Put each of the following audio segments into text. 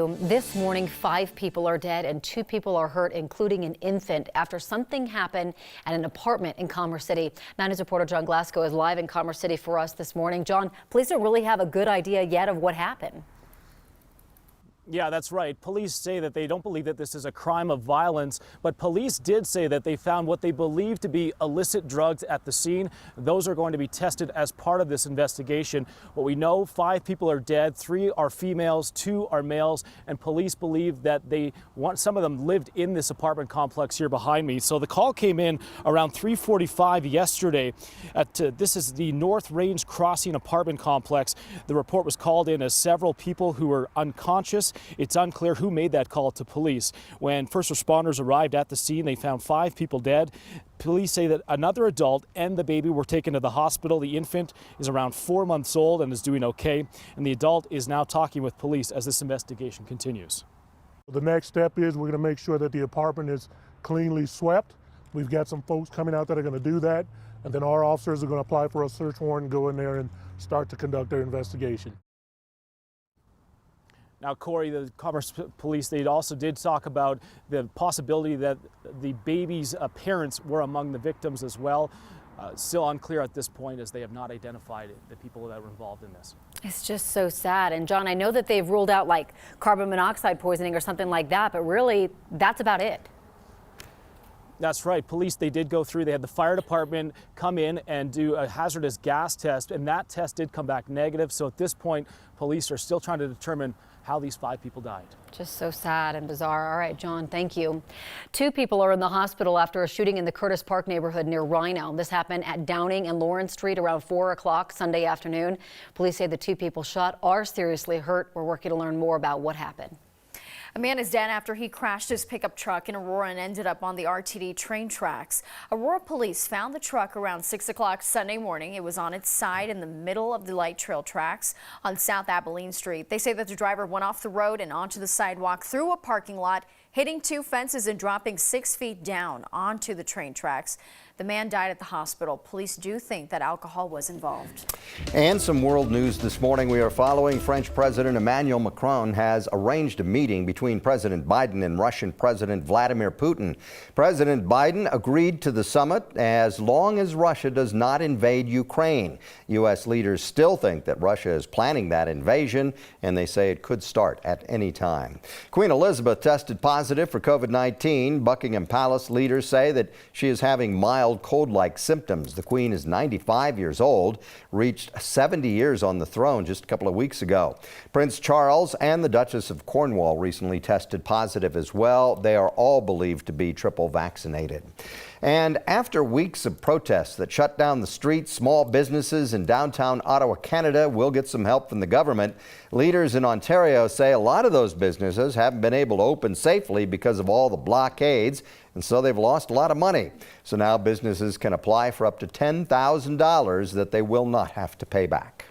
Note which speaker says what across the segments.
Speaker 1: This morning, 5 people are dead and 2 people are hurt, including an infant, after something happened at an apartment in Commerce City. 9 News reporter John Glasgow is live in Commerce City for us this morning. John, police don't really have a good idea yet of what happened.
Speaker 2: Yeah, that's right. Police say that they don't believe that this is a crime of violence, but police did say that they found what they believe to be illicit drugs at the scene. Those are going to be tested as part of this investigation. What we know, 5 people are dead, 3 are females, 2 are males, and police believe that some of them lived in this apartment complex here behind me. So the call came in around 3:45 yesterday. This is the North Range Crossing apartment complex. The report was called in as several people who were unconscious. It's unclear who made that call to police. When first responders arrived at the scene, they found 5 people dead. Police say that another adult and the baby were taken to the hospital. The infant is around 4 months old and is doing okay. And the adult is now talking with police as this investigation continues.
Speaker 3: The next step is we're going to make sure that the apartment is cleanly swept. We've got some folks coming out that are going to do that. And then our officers are going to apply for a search warrant and go in there and start to conduct their investigation.
Speaker 2: Now, Corey, the Commerce Police, they also did talk about the possibility that the baby's parents were among the victims as well. Still unclear at this point, as they have not identified the people that were involved in this.
Speaker 1: It's just so sad. And John, I know that they've ruled out like carbon monoxide poisoning or something like that, but really that's about it.
Speaker 2: That's right. Police, they did go through. They had the fire department come in and do a hazardous gas test, and that test did come back negative. So at this point, police are still trying to determine how these 5 people died. Just
Speaker 1: so sad and bizarre. All right, John, thank you. 2 people are in the hospital after a shooting in the Curtis Park neighborhood near Rhino. This happened at Downing and Lawrence Street around 4 o'clock Sunday afternoon. Police say the 2 people shot are seriously hurt. We're working to learn more about what happened.
Speaker 4: A man is dead after he crashed his pickup truck in Aurora and ended up on the RTD train tracks. Aurora police found the truck around 6 o'clock Sunday morning. It was on its side in the middle of the light trail tracks on South Abilene Street. They say that the driver went off the road and onto the sidewalk through a parking lot, hitting 2 fences and dropping 6 feet down onto the train tracks. The man died at the hospital. Police do think that alcohol was involved.
Speaker 5: And some world news this morning. We are following French President Emmanuel Macron has arranged a meeting between President Biden and Russian President Vladimir Putin. President Biden agreed to the summit as long as Russia does not invade Ukraine. U.S. leaders still think that Russia is planning that invasion, and they say it could start at any time. Queen Elizabeth tested positive for COVID-19. Buckingham Palace leaders say that she is having mild cold-like symptoms. The Queen is 95 years old, reached 70 years on the throne just a couple of weeks ago. Prince Charles and the Duchess of Cornwall recently tested positive as well. They are all believed to be triple vaccinated. And after weeks of protests that shut down the streets, small businesses in downtown Ottawa, Canada will get some help from the government. Leaders in Ontario say a lot of those businesses haven't been able to open safely because of all the blockades, and so they've lost a lot of money. So now businesses can apply for up to $10,000 that they will not have to pay back.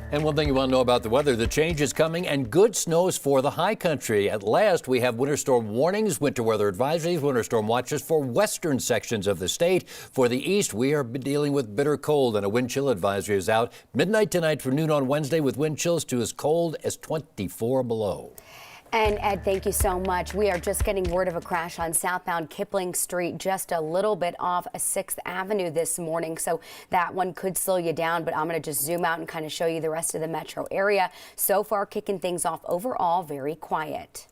Speaker 6: And one thing you want to know about the weather, the change is coming and good snows for the high country. At last, we have winter storm warnings, winter weather advisories, winter storm watches for western sections of the state. For the east, we are dealing with bitter cold, and a wind chill advisory is out midnight tonight for noon on Wednesday with wind chills to as cold as 24 below.
Speaker 7: And Ed, thank you so much. We are just getting word of a crash on southbound Kipling Street, just a little bit off 6th Avenue this morning. So that one could slow you down, but I'm going to just zoom out and kind of show you the rest of the metro area. So far, kicking things off overall, very quiet.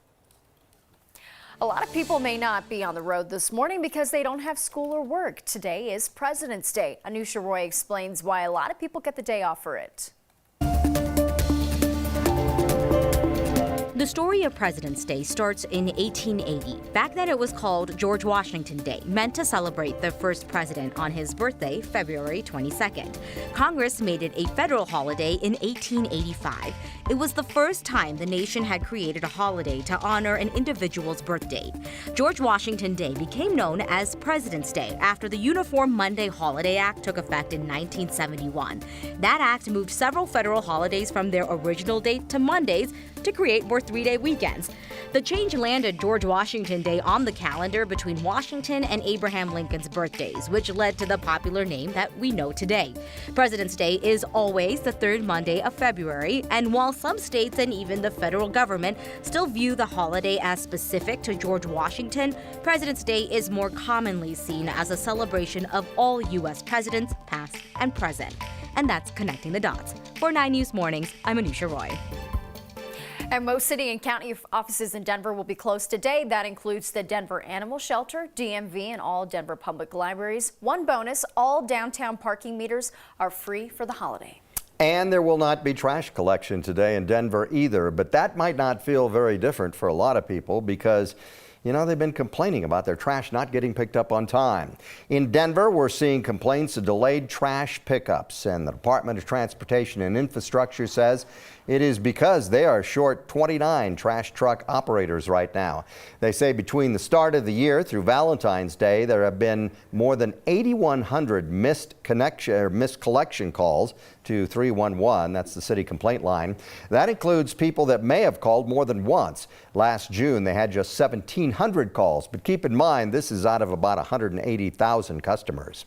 Speaker 4: A lot of people may not be on the road this morning because they don't have school or work. Today is President's Day. Anusha Roy explains why a lot of people get the day off for it.
Speaker 8: The story of President's Day starts in 1880. Back then it was called George Washington Day, meant to celebrate the first president on his birthday, February 22nd. Congress made it a federal holiday in 1885. It was the first time the nation had created a holiday to honor an individual's birth date. George Washington Day became known as President's Day after the Uniform Monday Holiday Act took effect in 1971. That act moved several federal holidays from their original date to Mondays to create more 3-day weekends. The change landed George Washington Day on the calendar between Washington and Abraham Lincoln's birthdays, which led to the popular name that we know today. President's Day is always the third Monday of February, and while some states and even the federal government still view the holiday as specific to George Washington, President's Day is more commonly seen as a celebration of all U.S. presidents, past and present. And that's Connecting the Dots. For 9 News Mornings, I'm Anusha Roy.
Speaker 4: And most city and county offices in Denver will be closed today. That includes the Denver Animal Shelter, DMV, and all Denver public libraries. One bonus, all downtown parking meters are free for the holiday.
Speaker 5: And there will not be trash collection today in Denver either, but that might not feel very different for a lot of people because they've been complaining about their trash not getting picked up on time. In Denver, we're seeing complaints of delayed trash pickups, and the Department of Transportation and Infrastructure says it is because they are short 29 trash truck operators right now. They say between the start of the year through Valentine's Day, there have been more than 8,100 missed collection calls to 311. That's the city complaint line. That includes people that may have called more than once. Last June, they had just 1,700 calls. But keep in mind, this is out of about 180,000 customers.